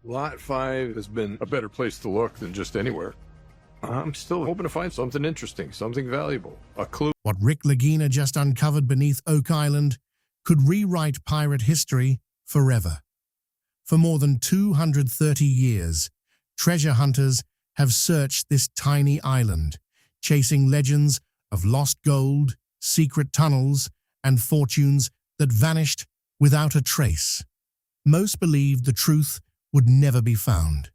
Lot 5 has been a better place to look than just anywhere. I'm still hoping to find something interesting, something valuable, a clue. What Rick Lagina just uncovered beneath Oak Island could rewrite pirate history forever. For more than 230 years, treasure hunters have searched this tiny island, chasing legends of lost gold, secret tunnels, and fortunes that vanished without a trace. Most believed the truth would never be found.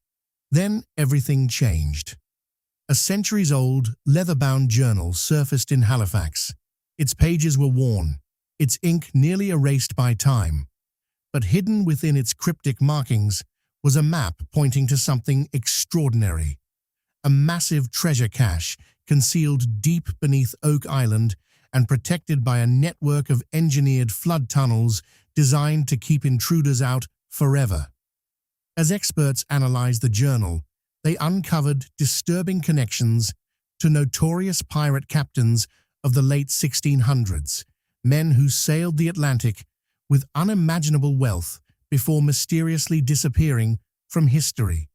Then everything changed. A centuries-old, leather-bound journal surfaced in Halifax. Its pages were worn, its ink nearly erased by time. But hidden within its cryptic markings was a map pointing to something extraordinary. A massive treasure cache concealed deep beneath Oak Island and protected by a network of engineered flood tunnels designed to keep intruders out forever. As experts analyzed the journal, they uncovered disturbing connections to notorious pirate captains of the late 1600s, men who sailed the Atlantic with unimaginable wealth before mysteriously disappearing from history.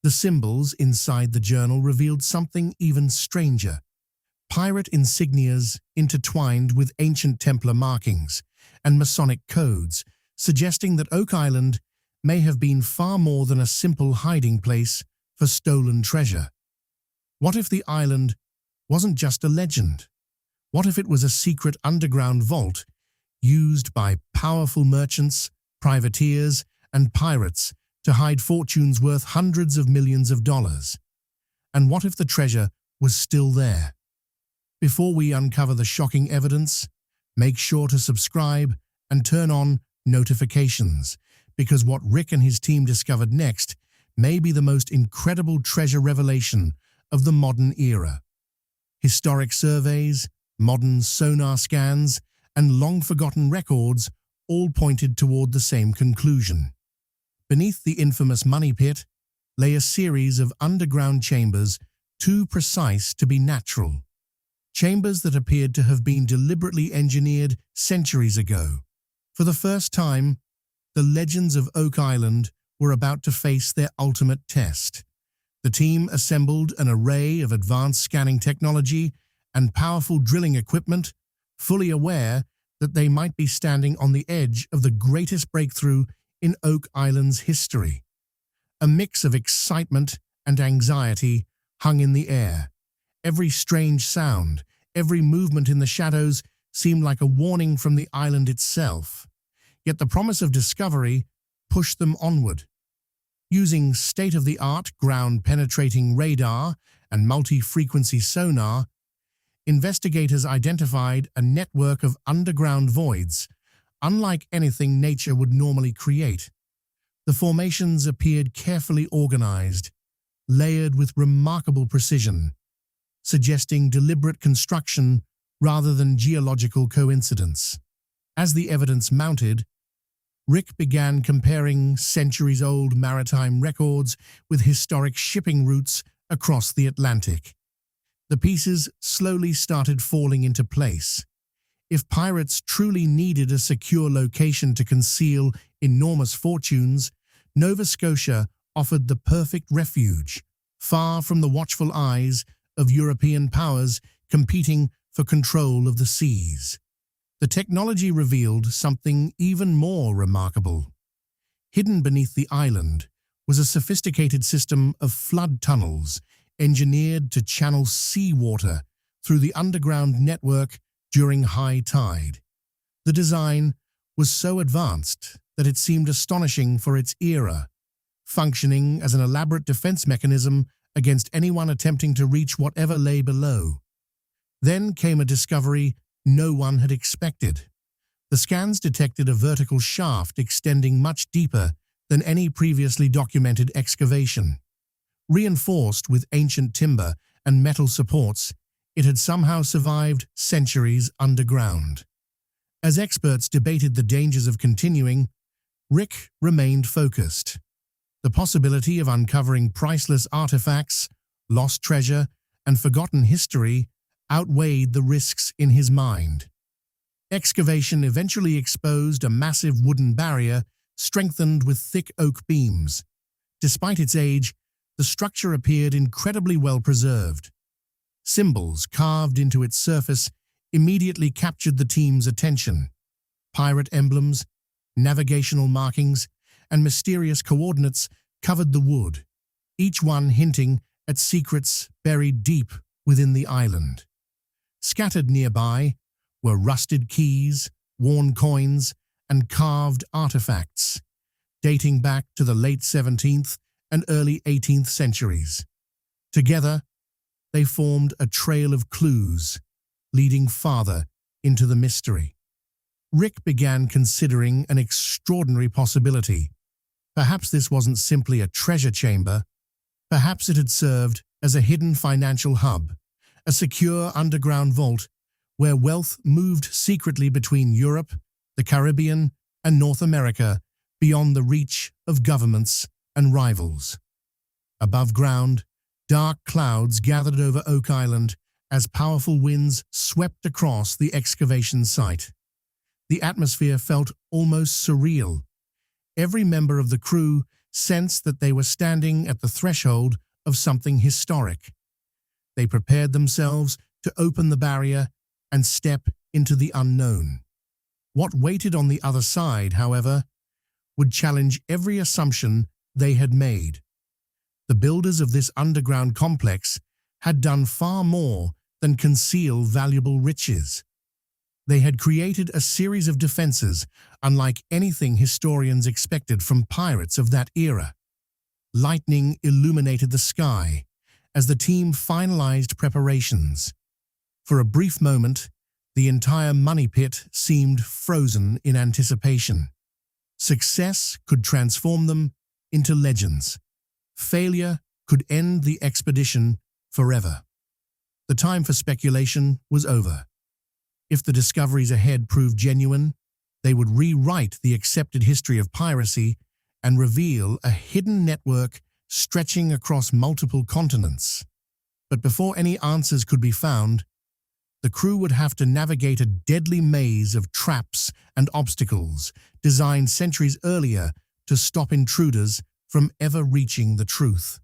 The symbols inside the journal revealed something even stranger. Pirate insignias intertwined with ancient Templar markings and Masonic codes, suggesting that Oak Island may have been far more than a simple hiding place for stolen treasure. What if the island wasn't just a legend? What if it was a secret underground vault used by powerful merchants, privateers, and pirates to hide fortunes worth hundreds of millions of dollars? And what if the treasure was still there? Before we uncover the shocking evidence, make sure to subscribe and turn on notifications, because what Rick and his team discovered next may be the most incredible treasure revelation of the modern era. Historic surveys, modern sonar scans, and long-forgotten records all pointed toward the same conclusion. Beneath the infamous money pit lay a series of underground chambers too precise to be natural. Chambers that appeared to have been deliberately engineered centuries ago. For the first time, the legends of Oak Island were about to face their ultimate test. The team assembled an array of advanced scanning technology and powerful drilling equipment, fully aware that they might be standing on the edge of the greatest breakthrough in Oak Island's history. A mix of excitement and anxiety hung in the air. Every strange sound, every movement in the shadows seemed like a warning from the island itself. Yet the promise of discovery pushed them onward. Using state-of-the-art ground-penetrating radar and multi-frequency sonar, investigators identified a network of underground voids, unlike anything nature would normally create. The formations appeared carefully organized, layered with remarkable precision, suggesting deliberate construction rather than geological coincidence. As the evidence mounted, Rick began comparing centuries-old maritime records with historic shipping routes across the Atlantic. The pieces slowly started falling into place. If pirates truly needed a secure location to conceal enormous fortunes, Nova Scotia offered the perfect refuge, far from the watchful eyes of European powers competing for control of the seas. The technology revealed something even more remarkable. Hidden beneath the island was a sophisticated system of flood tunnels engineered to channel seawater through the underground network during high tide. The design was so advanced that it seemed astonishing for its era, functioning as an elaborate defense mechanism against anyone attempting to reach whatever lay below. Then came a discovery no one had expected. The scans detected a vertical shaft extending much deeper than any previously documented excavation. Reinforced with ancient timber and metal supports, it had somehow survived centuries underground. As experts debated the dangers of continuing, Rick remained focused. The possibility of uncovering priceless artifacts, lost treasure, and forgotten history outweighed the risks in his mind. Excavation eventually exposed a massive wooden barrier strengthened with thick oak beams, Despite its age, the structure appeared incredibly well preserved. Symbols carved into its surface immediately captured the team's attention. Pirate emblems, navigational markings, and mysterious coordinates covered the wood, each one hinting at secrets buried deep within the island. Scattered nearby were rusted keys, worn coins, and carved artifacts, dating back to the late 17th and early 18th centuries. Together, they formed a trail of clues, leading farther into the mystery. Rick began considering an extraordinary possibility. Perhaps this wasn't simply a treasure chamber. Perhaps it had served as a hidden financial hub, a secure underground vault where wealth moved secretly between Europe, the Caribbean, and North America, beyond the reach of governments and rivals. Above ground, dark clouds gathered over Oak Island as powerful winds swept across the excavation site. The atmosphere felt almost surreal. Every member of the crew sensed that they were standing at the threshold of something historic. They prepared themselves to open the barrier and step into the unknown. What waited on the other side, however, would challenge every assumption they had made. The builders of this underground complex had done far more than conceal valuable riches. They had created a series of defenses unlike anything historians expected from pirates of that era. Lightning illuminated the sky as the team finalized preparations. For a brief moment, the entire money pit seemed frozen in anticipation. Success could transform them into legends. Failure could end the expedition forever. The time for speculation was over. If the discoveries ahead proved genuine, they would rewrite the accepted history of piracy and reveal a hidden network stretching across multiple continents. But before any answers could be found, the crew would have to navigate a deadly maze of traps and obstacles designed centuries earlier to stop intruders from ever reaching the truth.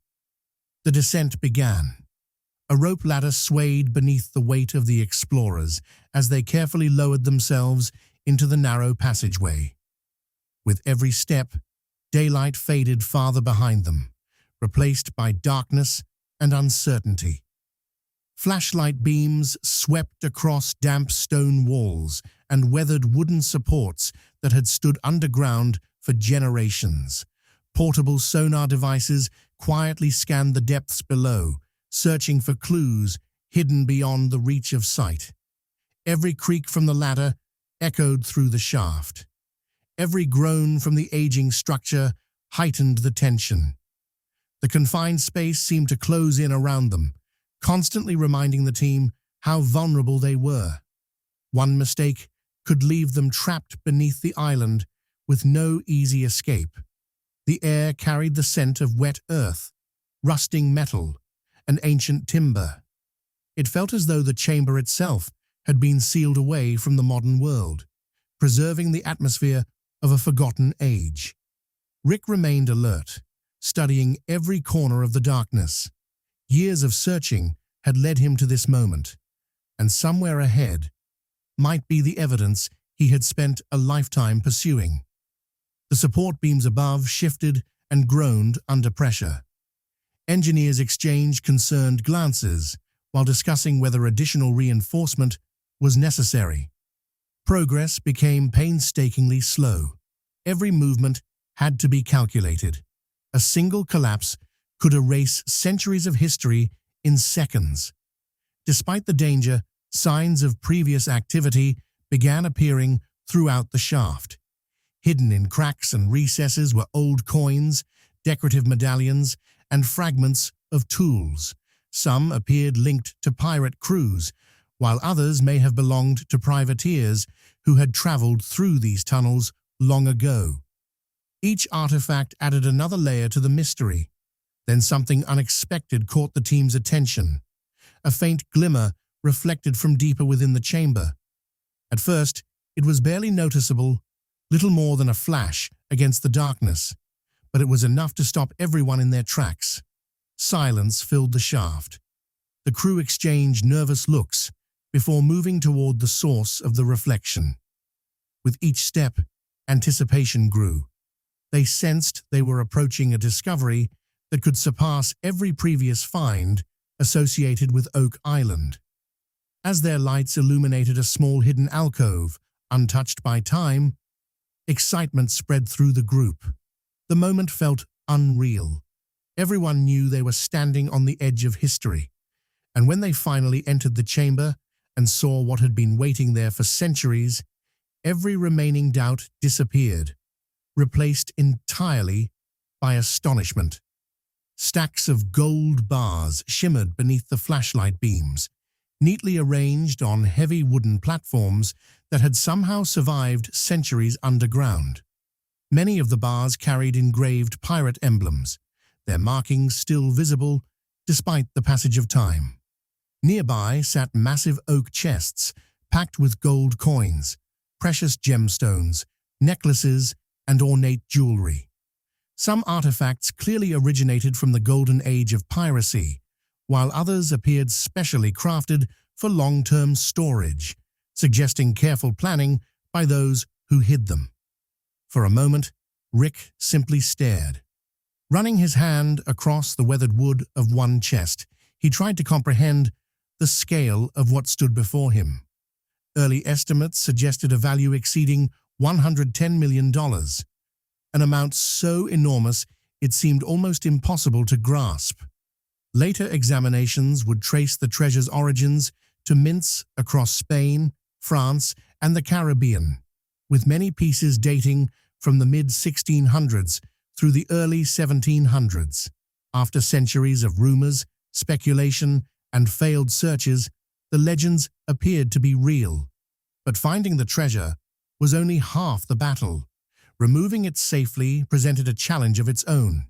The descent began. A rope ladder swayed beneath the weight of the explorers as they carefully lowered themselves into the narrow passageway. With every step, daylight faded farther behind them, replaced by darkness and uncertainty. Flashlight beams swept across damp stone walls and weathered wooden supports that had stood underground for generations. Portable sonar devices quietly scanned the depths below, searching for clues hidden beyond the reach of sight. Every creak from the ladder echoed through the shaft. Every groan from the aging structure heightened the tension. The confined space seemed to close in around them, constantly reminding the team how vulnerable they were. One mistake could leave them trapped beneath the island with no easy escape. The air carried the scent of wet earth, rusting metal, and ancient timber. It felt as though the chamber itself had been sealed away from the modern world, preserving the atmosphere of a forgotten age. Rick remained alert, studying every corner of the darkness. Years of searching had led him to this moment, and somewhere ahead might be the evidence he had spent a lifetime pursuing. The support beams above shifted and groaned under pressure. Engineers exchanged concerned glances while discussing whether additional reinforcement was necessary. Progress became painstakingly slow. Every movement had to be calculated. A single collapse could erase centuries of history in seconds. Despite the danger, signs of previous activity began appearing throughout the shaft. Hidden in cracks and recesses were old coins, decorative medallions, and fragments of tools. Some appeared linked to pirate crews, while others may have belonged to privateers who had traveled through these tunnels long ago. Each artifact added another layer to the mystery. Then something unexpected caught the team's attention. A faint glimmer reflected from deeper within the chamber. At first, it was barely noticeable, little more than a flash against the darkness. but it was enough to stop everyone in their tracks. Silence filled the shaft. The crew exchanged nervous looks before moving toward the source of the reflection. With each step, anticipation grew. They sensed they were approaching a discovery that could surpass every previous find associated with Oak Island. As their lights illuminated a small hidden alcove, untouched by time, excitement spread through the group. The moment felt unreal. Everyone knew they were standing on the edge of history, and when they finally entered the chamber and saw what had been waiting there for centuries, every remaining doubt disappeared, replaced entirely by astonishment. Stacks of gold bars shimmered beneath the flashlight beams, neatly arranged on heavy wooden platforms that had somehow survived centuries underground. Many of the bars carried engraved pirate emblems, their markings still visible despite the passage of time. Nearby sat massive oak chests packed with gold coins, precious gemstones, necklaces, and ornate jewelry. Some artifacts clearly originated from the golden age of piracy, while others appeared specially crafted for long-term storage, suggesting careful planning by those who hid them. For a moment, Rick simply stared. Running his hand across the weathered wood of one chest, he tried to comprehend the scale of what stood before him. Early estimates suggested a value exceeding $110 million, an amount so enormous it seemed almost impossible to grasp. Later examinations would trace the treasure's origins to mints across Spain, France, and the Caribbean, with many pieces dating from the mid-1600s through the early 1700s. After centuries of rumors, speculation, and failed searches, the legends appeared to be real. But finding the treasure was only half the battle. Removing it safely presented a challenge of its own.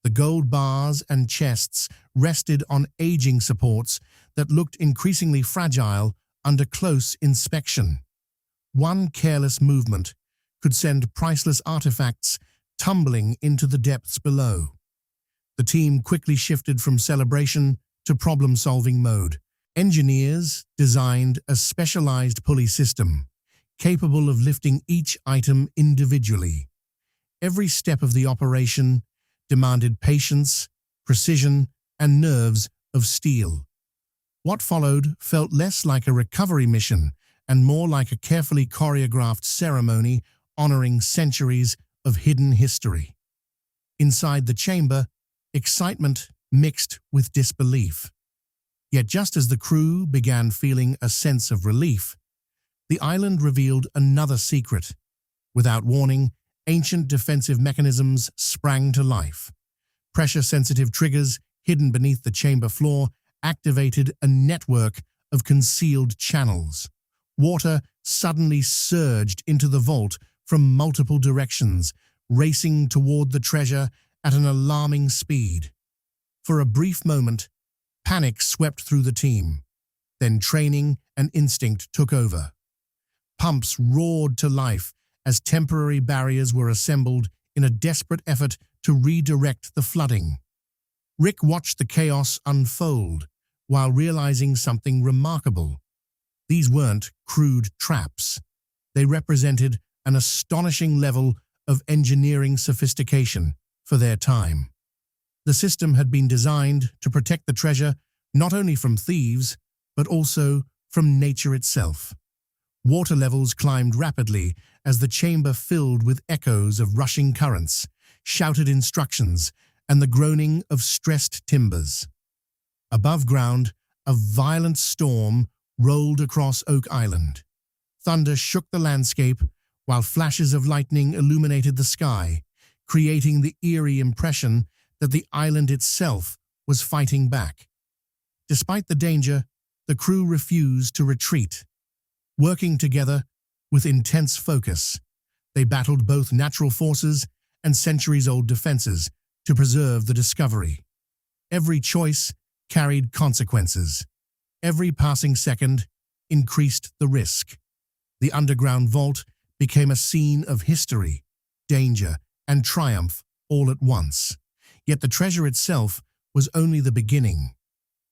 The gold bars and chests rested on aging supports that looked increasingly fragile under close inspection. One careless movement could send priceless artifacts tumbling into the depths below. The team quickly shifted from celebration to problem-solving mode. Engineers designed a specialized pulley system, capable of lifting each item individually. Every step of the operation demanded patience, precision, and nerves of steel. What followed felt less like a recovery mission and more like a carefully choreographed ceremony honoring centuries of hidden history. Inside the chamber, excitement mixed with disbelief. Yet just as the crew began feeling a sense of relief, the island revealed another secret. Without warning, ancient defensive mechanisms sprang to life. Pressure-sensitive triggers hidden beneath the chamber floor activated a network of concealed channels. Water suddenly surged into the vault from multiple directions, racing toward the treasure at an alarming speed. For a brief moment, panic swept through the team. Then training and instinct took over. Pumps roared to life as temporary barriers were assembled in a desperate effort to redirect the flooding. Rick watched the chaos unfold while realizing something remarkable. These weren't crude traps. They represented an astonishing level of engineering sophistication for their time. The system had been designed to protect the treasure not only from thieves, but also from nature itself. Water levels climbed rapidly as the chamber filled with echoes of rushing currents, shouted instructions, and the groaning of stressed timbers. Above ground, a violent storm rolled across Oak Island. Thunder shook the landscape, while flashes of lightning illuminated the sky, creating the eerie impression that the island itself was fighting back. Despite the danger, the crew refused to retreat. Working together with intense focus, they battled both natural forces and centuries-old defenses to preserve the discovery. Every choice carried consequences. Every passing second increased the risk. The underground vault became a scene of history, danger, and triumph all at once. Yet the treasure itself was only the beginning.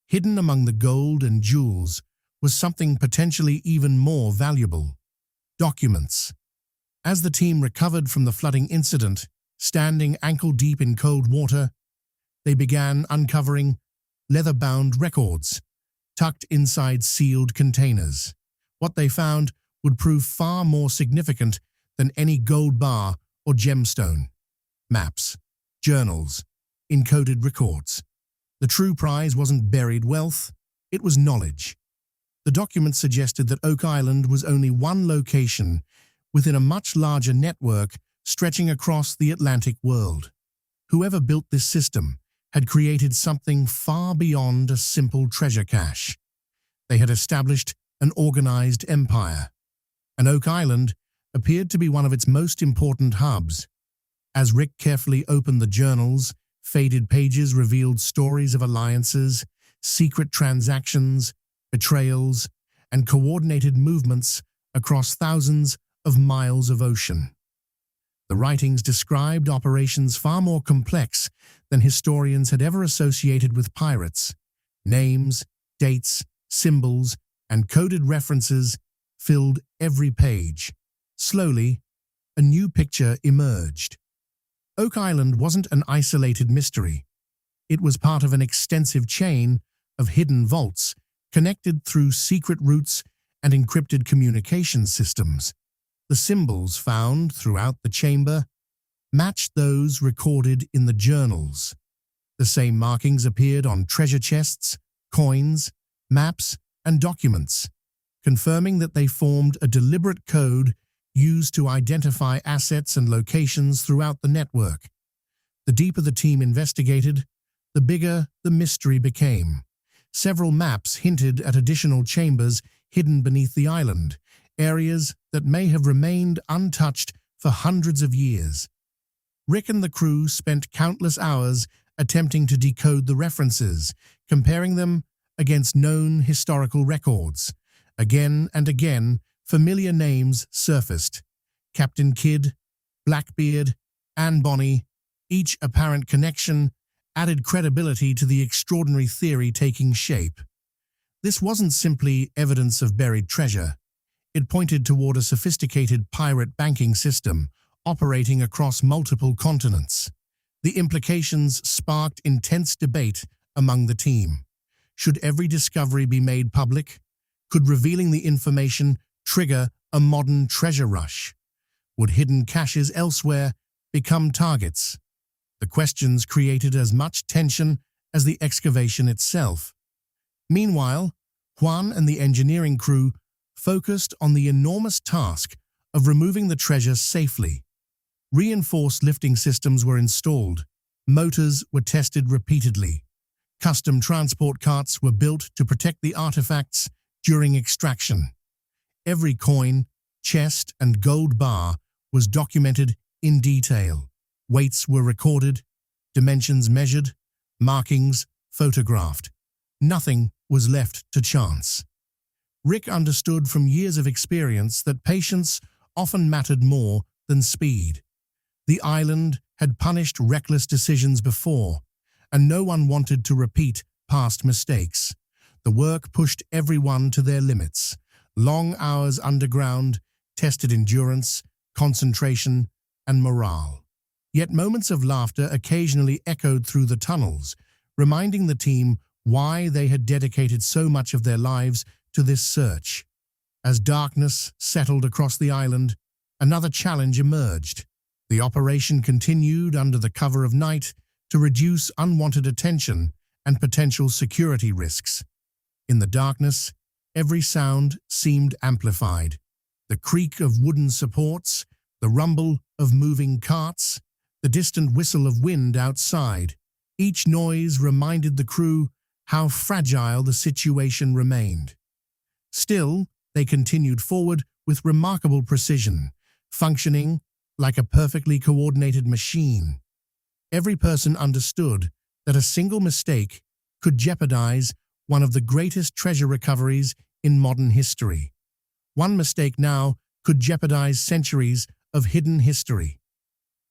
Hidden among the gold and jewels was something potentially even more valuable: documents. As the team recovered from the flooding incident, standing ankle-deep in cold water, they began uncovering leather-bound records tucked inside sealed containers. What they found would prove far more significant than any gold bar or gemstone. Maps, journals, encoded records. The true prize wasn't buried wealth, it was knowledge. The documents suggested that Oak Island was only one location within a much larger network stretching across the Atlantic world. Whoever built this system had created something far beyond a simple treasure cache. They had established an organized empire, and Oak Island appeared to be one of its most important hubs. As Rick carefully opened the journals, faded pages revealed stories of alliances, secret transactions, betrayals, and coordinated movements across thousands of miles of ocean. The writings described operations far more complex than historians had ever associated with pirates. Names, dates, symbols, and coded references filled every page. Slowly, a new picture emerged. Oak Island wasn't an isolated mystery. It was part of an extensive chain of hidden vaults connected through secret routes and encrypted communication systems. The symbols found throughout the chamber matched those recorded in the journals. The same markings appeared on treasure chests, coins, maps, and documents, confirming that they formed a deliberate code used to identify assets and locations throughout the network. The deeper the team investigated, the bigger the mystery became. Several maps hinted at additional chambers hidden beneath the island, areas that may have remained untouched for hundreds of years. Rick and the crew spent countless hours attempting to decode the references, comparing them against known historical records. Again and again, familiar names surfaced: Captain Kidd, Blackbeard, and Bonnie. Each apparent connection added credibility to the extraordinary theory taking shape. This wasn't simply evidence of buried treasure. It pointed toward a sophisticated pirate banking system operating across multiple continents. The implications sparked intense debate among the team. Should every discovery be made public? Could revealing the information trigger a modern treasure rush? Would hidden caches elsewhere become targets? The questions created as much tension as the excavation itself. Meanwhile, Juan and the engineering crew focused on the enormous task of removing the treasure safely. Reinforced lifting systems were installed, motors were tested repeatedly, custom transport carts were built to protect the artifacts during extraction. Every coin, chest, and gold bar was documented in detail. Weights were recorded, dimensions measured, markings photographed. Nothing was left to chance. Rick understood from years of experience that patience often mattered more than speed. The island had punished reckless decisions before, and no one wanted to repeat past mistakes. The work pushed everyone to their limits. Long hours underground tested endurance, concentration, and morale. Yet moments of laughter occasionally echoed through the tunnels, reminding the team why they had dedicated so much of their lives to this search. As darkness settled across the island, another challenge emerged. The operation continued under the cover of night to reduce unwanted attention and potential security risks. In the darkness, every sound seemed amplified. The creak of wooden supports, the rumble of moving carts, the distant whistle of wind outside. Each noise reminded the crew how fragile the situation remained. Still, they continued forward with remarkable precision, functioning like a perfectly coordinated machine. Every person understood that a single mistake could jeopardize one of the greatest treasure recoveries in modern history. One mistake now could jeopardize centuries of hidden history.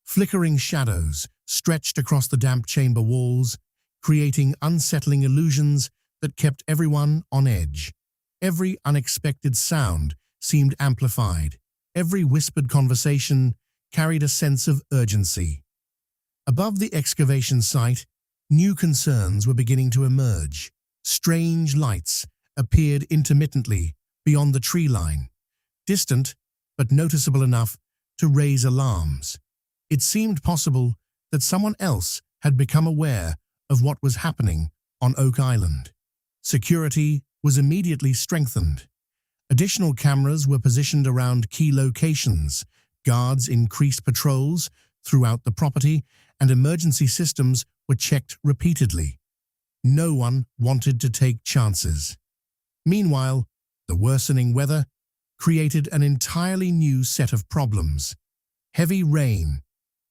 Flickering shadows stretched across the damp chamber walls, creating unsettling illusions that kept everyone on edge. Every unexpected sound seemed amplified. Every whispered conversation carried a sense of urgency. Above the excavation site, new concerns were beginning to emerge. Strange lights appeared intermittently beyond the tree line, distant but noticeable enough to raise alarms. It seemed possible that someone else had become aware of what was happening on Oak Island. Security was immediately strengthened. Additional cameras were positioned around key locations, guards increased patrols throughout the property, and emergency systems were checked repeatedly. No one wanted to take chances. Meanwhile, the worsening weather created an entirely new set of problems. Heavy rain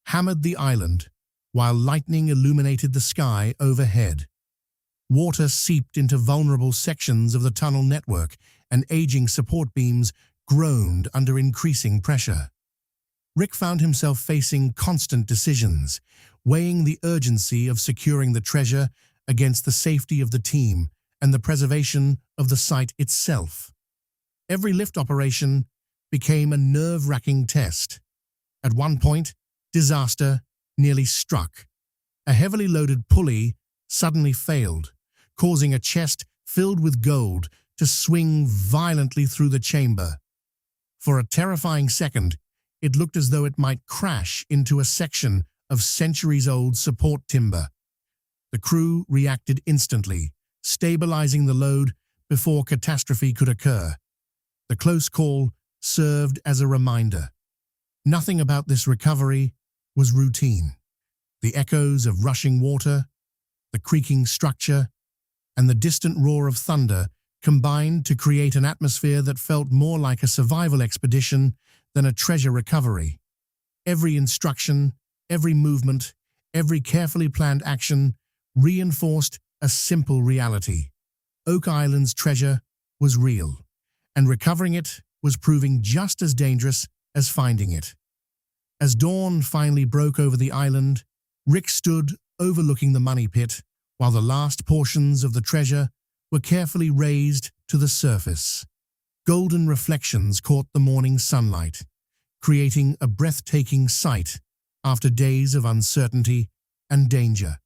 hammered the island, while lightning illuminated the sky overhead. Water seeped into vulnerable sections of the tunnel network, and aging support beams groaned under increasing pressure. Rick found himself facing constant decisions, weighing the urgency of securing the treasure against the safety of the team and the preservation of the site itself. Every lift operation became a nerve-wracking test. At one point, disaster nearly struck. A heavily loaded pulley suddenly failed, causing a chest filled with gold to swing violently through the chamber. For a terrifying second, it looked as though it might crash into a section of centuries-old support timber. The crew reacted instantly, stabilizing the load before catastrophe could occur. The close call served as a reminder. Nothing about this recovery was routine. The echoes of rushing water, the creaking structure, and the distant roar of thunder combined to create an atmosphere that felt more like a survival expedition than a treasure recovery. Every instruction, every movement, every carefully planned action reinforced a simple reality. Oak Island's treasure was real, and recovering it was proving just as dangerous as finding it. As dawn finally broke over the island, Rick stood overlooking the money pit, while the last portions of the treasure were carefully raised to the surface. Golden reflections caught the morning sunlight, creating a breathtaking sight after days of uncertainty and danger.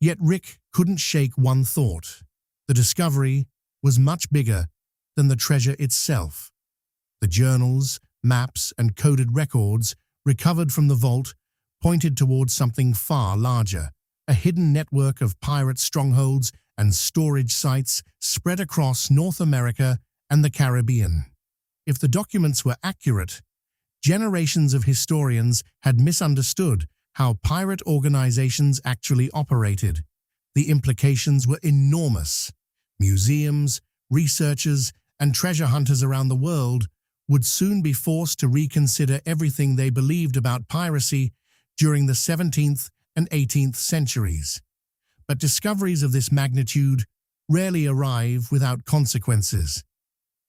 Yet Rick couldn't shake one thought. The discovery was much bigger than the treasure itself. The journals, maps, and coded records recovered from the vault pointed towards something far larger, a hidden network of pirate strongholds and storage sites spread across North America and the Caribbean. If the documents were accurate, generations of historians had misunderstood how pirate organizations actually operated. The implications were enormous. Museums, researchers, and treasure hunters around the world would soon be forced to reconsider everything they believed about piracy during the 17th and 18th centuries. But discoveries of this magnitude rarely arrive without consequences.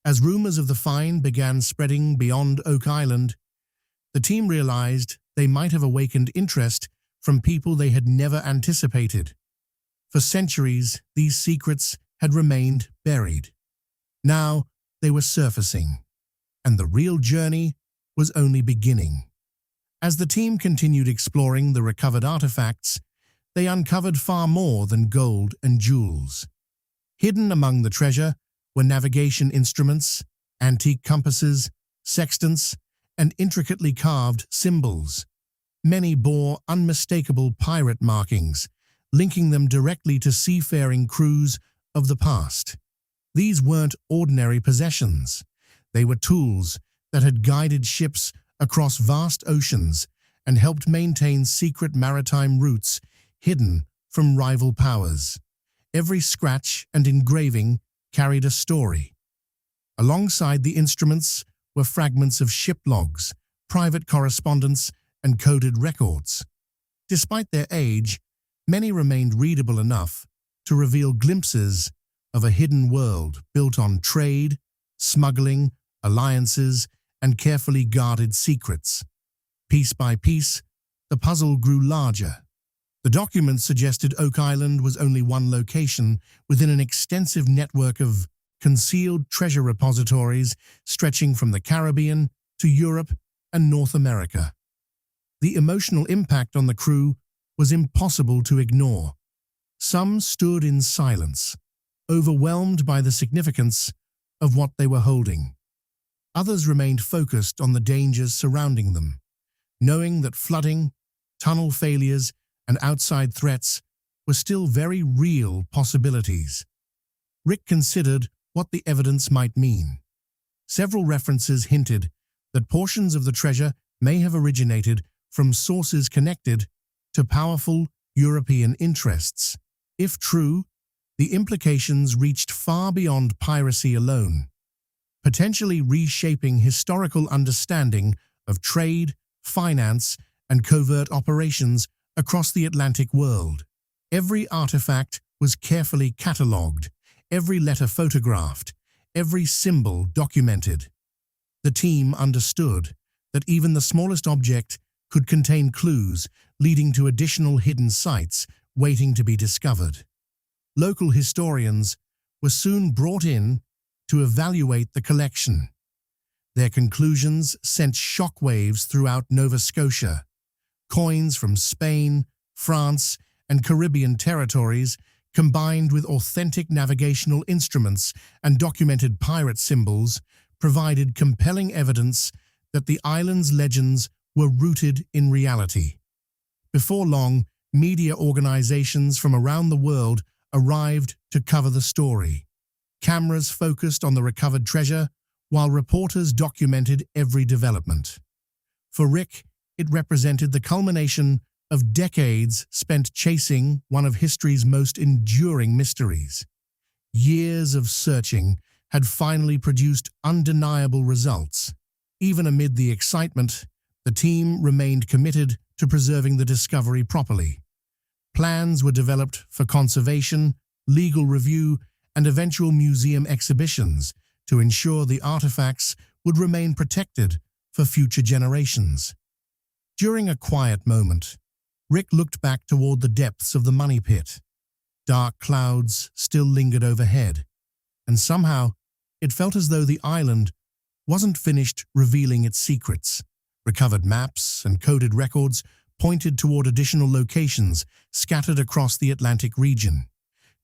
As rumors of the find began spreading beyond Oak Island, the team realized they might have awakened interest from people they had never anticipated. For centuries, these secrets had remained buried. Now they were surfacing, and the real journey was only beginning. As the team continued exploring the recovered artifacts, they uncovered far more than gold and jewels. Hidden among the treasure were navigation instruments, antique compasses, sextants, and intricately carved symbols. Many bore unmistakable pirate markings, linking them directly to seafaring crews of the past. These weren't ordinary possessions. They were tools that had guided ships across vast oceans and helped maintain secret maritime routes hidden from rival powers. Every scratch and engraving carried a story. Alongside the instruments were fragments of ship logs, private correspondence, and coded records. Despite their age, many remained readable enough to reveal glimpses of a hidden world built on trade, smuggling, alliances, and carefully guarded secrets. Piece by piece, the puzzle grew larger. The documents suggested Oak Island was only one location within an extensive network of concealed treasure repositories stretching from the Caribbean to Europe and North America. The emotional impact on the crew was impossible to ignore. Some stood in silence, overwhelmed by the significance of what they were holding. Others remained focused on the dangers surrounding them, knowing that flooding, tunnel failures, and outside threats were still very real possibilities. Rick considered what the evidence might mean. Several references hinted that portions of the treasure may have originated from sources connected to powerful European interests. If true, the implications reached far beyond piracy alone, potentially reshaping historical understanding of trade, finance, and covert operations across the Atlantic world. Every artifact was carefully catalogued, every letter photographed, every symbol documented. The team understood that even the smallest object could contain clues leading to additional hidden sites waiting to be discovered. Local historians were soon brought in to evaluate the collection. Their conclusions sent shockwaves throughout Nova Scotia. Coins from Spain, France, and Caribbean territories, combined with authentic navigational instruments and documented pirate symbols, provided compelling evidence that the island's legends were rooted in reality. Before long, media organizations from around the world arrived to cover the story. Cameras focused on the recovered treasure, while reporters documented every development. For Rick, it represented the culmination of decades spent chasing one of history's most enduring mysteries. Years of searching had finally produced undeniable results. Even amid the excitement, the team remained committed to preserving the discovery properly. Plans were developed for conservation, legal review, and eventual museum exhibitions to ensure the artifacts would remain protected for future generations. During a quiet moment, Rick looked back toward the depths of the money pit. Dark clouds still lingered overhead, and somehow it felt as though the island wasn't finished revealing its secrets. Recovered maps and coded records pointed toward additional locations scattered across the Atlantic region.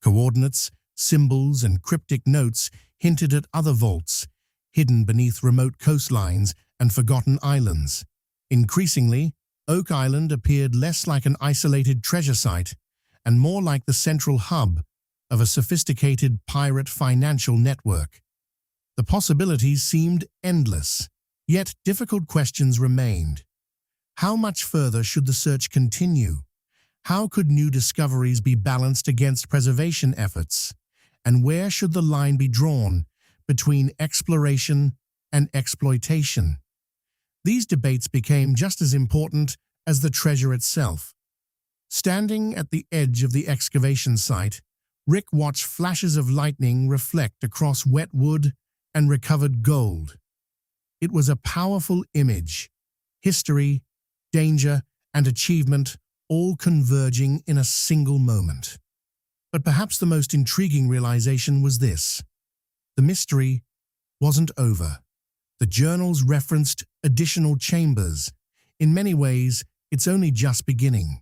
Coordinates, symbols, and cryptic notes hinted at other vaults, hidden beneath remote coastlines and forgotten islands. Increasingly, Oak Island appeared less like an isolated treasure site and more like the central hub of a sophisticated pirate financial network. The possibilities seemed endless, yet difficult questions remained. How much further should the search continue? How could new discoveries be balanced against preservation efforts? And where should the line be drawn between exploration and exploitation? These debates became just as important as the treasure itself. Standing at the edge of the excavation site, Rick watched flashes of lightning reflect across wet wood and recovered gold. It was a powerful image, history, danger, and achievement all converging in a single moment. But perhaps the most intriguing realization was this: the mystery wasn't over. The journals referenced additional chambers. In many ways, it's only just beginning.